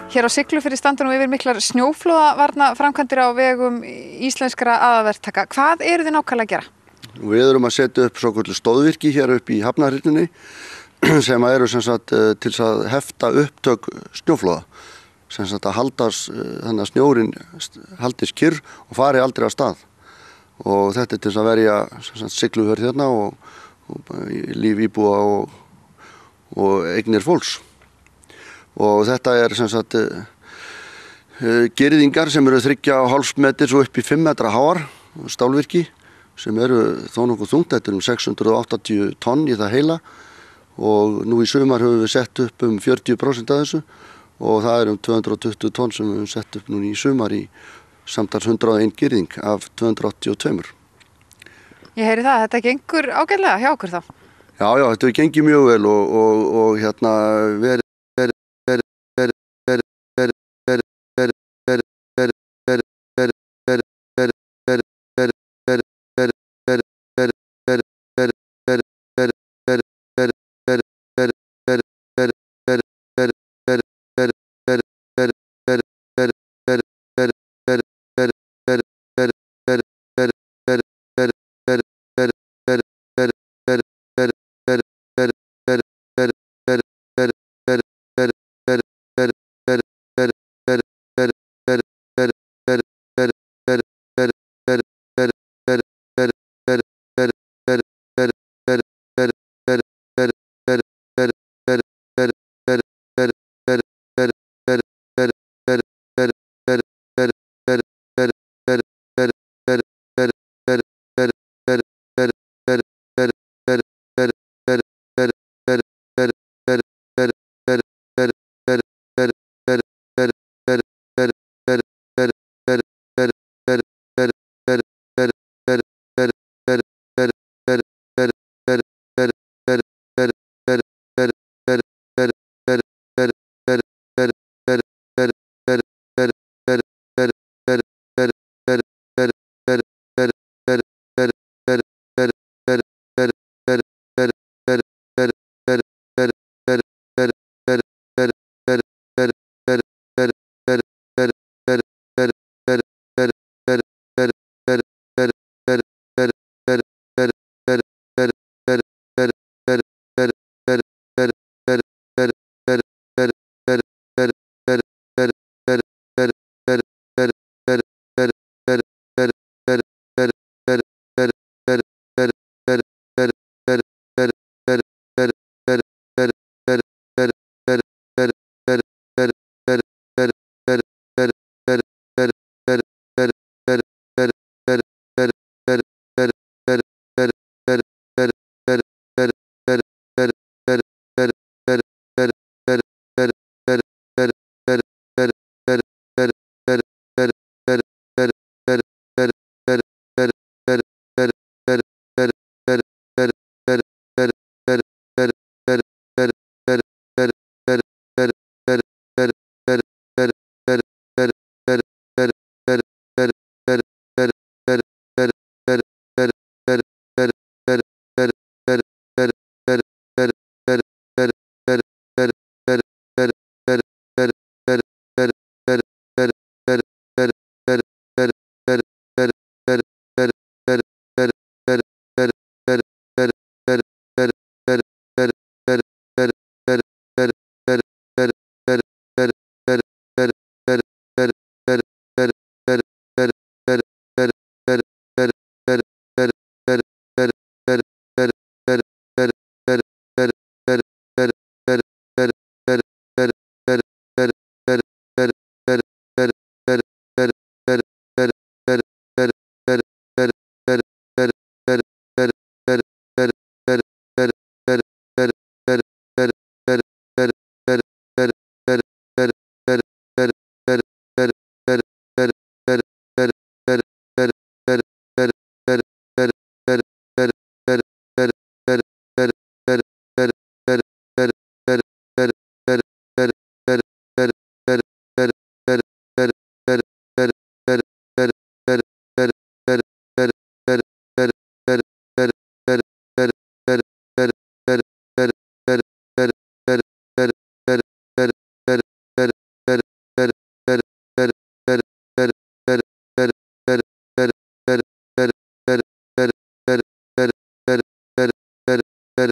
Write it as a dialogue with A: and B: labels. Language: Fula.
A: Hér á Siglufirði standa nú yfir miklar snjóflóðavarnaframkvæmdir á vegum íslenskra aðalverktaka. Hvað eru þið nákvæmlega að gera?
B: Við erum að setja upp svokölluð stóðvirki hér upp í Hafnarhyrnunni sem eru sem sagt til að hefta upptök snjóflóða. Sem sagt að haldast, þannig að snjórinn haldist kyrr og fari aldrei af stað. Og þetta er til að verja sem sagt Siglufjörð hérna og líf íbúa og eignir fólks. Og þetta er sem sagt girðingar sem eru 3,5 metrar og upp í 5 metra háar stálvirki sem eru þó nokkuð þungt, þetta er 680 tonn í það heila og nú í sumar höfum við sett upp 40% af þessu og það er 220 tonn sem við höfum sett upp núna í sumar í samtals 101 girðing af 282.
A: Ég heyri það, þetta gengur ágætlega hjá okkur þá?
B: Já, þetta hefur gengið mjög vel og hérna verið